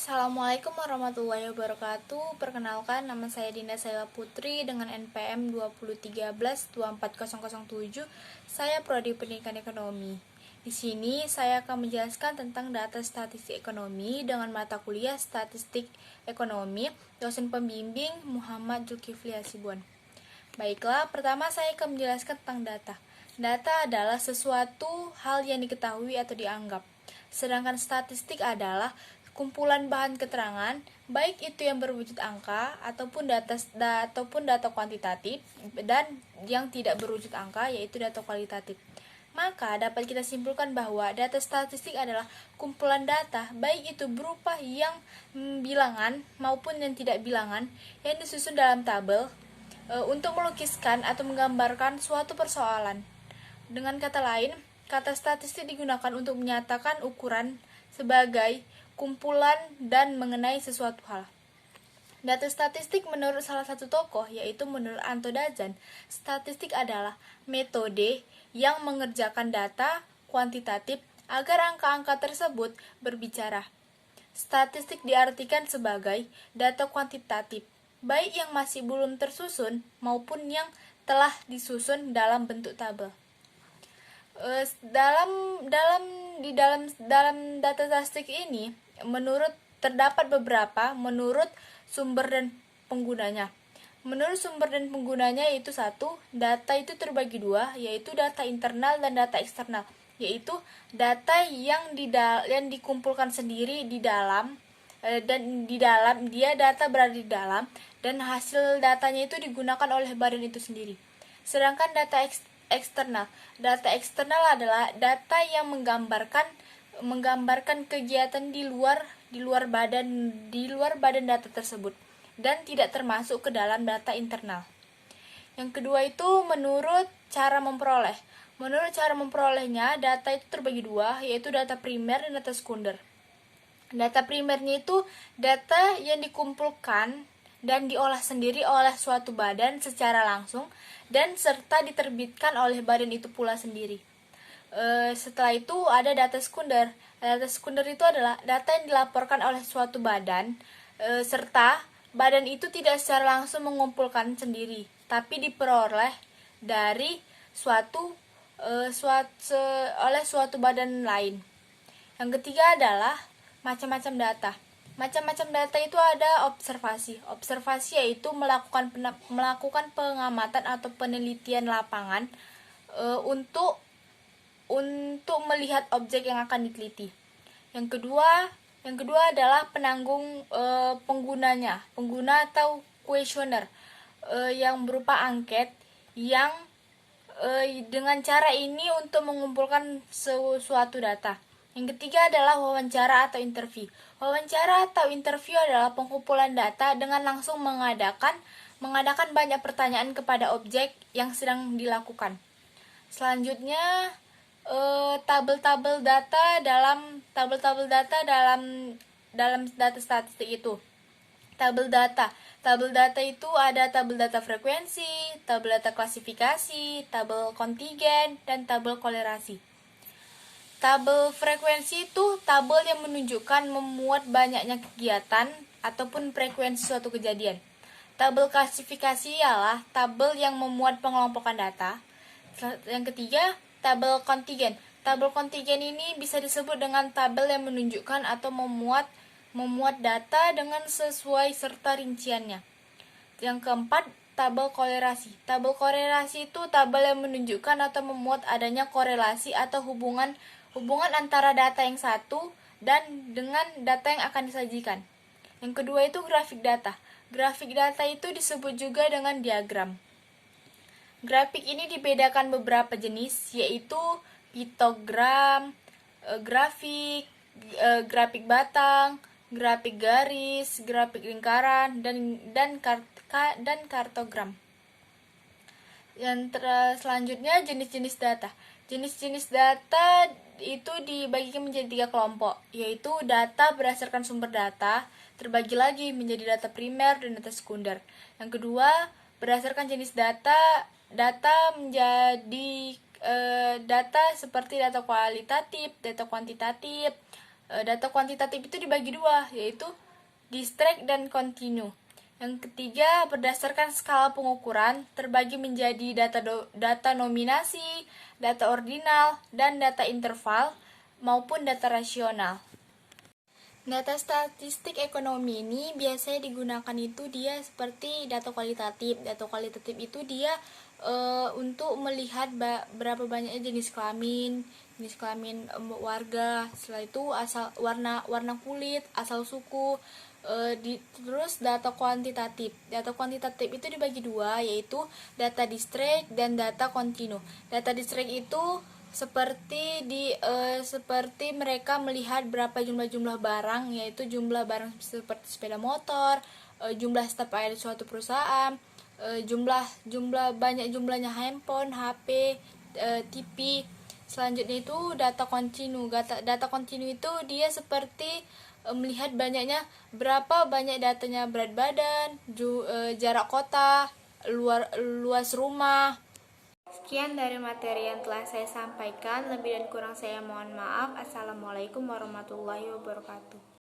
Assalamualaikum warahmatullahi wabarakatuh. Perkenalkan, nama saya Dinda Saila Putri dengan NPM 2013-24007. Saya prodi Pendidikan Ekonomi. Di sini saya akan menjelaskan tentang data statistik ekonomi dengan mata kuliah Statistik Ekonomi, dosen pembimbing Muhammad Zulkifli Hasibuan. Baiklah, pertama saya akan menjelaskan tentang data. Data adalah sesuatu hal yang diketahui atau dianggap. Sedangkan statistik adalah kumpulan bahan keterangan, baik itu yang berwujud angka ataupun data kuantitatif, dan yang tidak berwujud angka yaitu data kualitatif. Maka dapat kita simpulkan bahwa data statistik adalah kumpulan data, baik itu berupa yang bilangan maupun yang tidak bilangan, yang disusun dalam tabel untuk melukiskan atau menggambarkan suatu persoalan. Dengan kata lain, kata statistik digunakan untuk menyatakan ukuran sebagai kumpulan dan mengenai sesuatu hal. Data statistik menurut salah satu tokoh, yaitu menurut Anto Dazan, statistik adalah metode yang mengerjakan data kuantitatif agar angka-angka tersebut berbicara. Statistik diartikan sebagai data kuantitatif, baik yang masih belum tersusun maupun yang telah disusun dalam bentuk tabel. Dalam data statistik ini terdapat beberapa menurut sumber dan penggunanya. Menurut sumber dan penggunanya yaitu satu, data itu terbagi dua, yaitu data internal dan data eksternal, yaitu data yang dikumpulkan sendiri di dalam data berada di dalam, dan hasil datanya itu digunakan oleh badan itu sendiri. Sedangkan data eksternal adalah data yang menggambarkan kegiatan di luar badan data tersebut dan tidak termasuk ke dalam data internal. Yang kedua itu menurut cara memperoleh. Menurut cara memperolehnya, data itu terbagi dua, yaitu data primer dan data sekunder. Data primernya itu data yang dikumpulkan dan diolah sendiri oleh suatu badan secara langsung dan serta diterbitkan oleh badan itu pula sendiri. Setelah itu ada data sekunder. Data sekunder itu adalah data yang dilaporkan oleh suatu badan serta badan itu tidak secara langsung mengumpulkan sendiri, tapi diperoleh dari oleh suatu badan lain. Yang ketiga adalah macam-macam data. Macam-macam data itu ada observasi. Observasi yaitu melakukan pengamatan atau penelitian lapangan untuk melihat objek yang akan diteliti. Yang kedua adalah pengguna atau kuesioner yang berupa angket yang dengan cara ini untuk mengumpulkan suatu data. Yang ketiga adalah wawancara atau interview. Wawancara atau interview adalah pengumpulan data dengan langsung mengadakan banyak pertanyaan kepada objek yang sedang dilakukan. Selanjutnya tabel-tabel data dalam data statistik itu. Tabel data itu ada tabel data frekuensi, tabel data klasifikasi, tabel kontingen, dan tabel kolerasi. Tabel frekuensi itu tabel yang menunjukkan memuat banyaknya kegiatan ataupun frekuensi suatu kejadian. Tabel klasifikasi ialah tabel yang memuat pengelompokan data. Yang ketiga, tabel kontingen. Tabel kontingen ini bisa disebut dengan tabel yang menunjukkan atau memuat data dengan sesuai serta rinciannya. Yang keempat, tabel kolerasi. Tabel kolerasi itu tabel yang menunjukkan atau memuat adanya korelasi atau hubungan antara data yang satu dan dengan data yang akan disajikan. Yang kedua itu grafik data. Grafik data itu disebut juga dengan diagram. Grafik ini dibedakan beberapa jenis, yaitu piktogram, grafik batang, grafik garis, grafik lingkaran, dan kartogram. Yang selanjutnya jenis-jenis data. Jenis-jenis data itu dibagikan menjadi 3 kelompok, yaitu data berdasarkan sumber data, terbagi lagi menjadi data primer dan data sekunder. Yang kedua, berdasarkan jenis data menjadi data seperti data kualitatif, data kuantitatif, Data kuantitatif itu dibagi dua, yaitu distrect dan continue. Yang ketiga, berdasarkan skala pengukuran terbagi menjadi data nominasi, data ordinal, dan data interval maupun data rasional. Data statistik ekonomi ini biasanya digunakan itu dia seperti data kualitatif. Data kualitatif itu dia untuk melihat berapa banyaknya jenis kelamin warga. Setelah itu asal warna kulit, asal suku. Terus data kuantitatif. Data kuantitatif itu dibagi dua, yaitu data distrect dan data continue. Data distrect itu seperti mereka melihat berapa jumlah barang, yaitu jumlah barang seperti sepeda motor, jumlah staf ada suatu perusahaan, jumlahnya handphone, HP, TV. Selanjutnya itu data continue. Data continue itu dia seperti melihat berapa banyak datanya, berat badan, jarak kota, luas rumah. Sekian dari materi yang telah saya sampaikan. Lebih dan kurang saya mohon maaf. Assalamualaikum warahmatullahi wabarakatuh.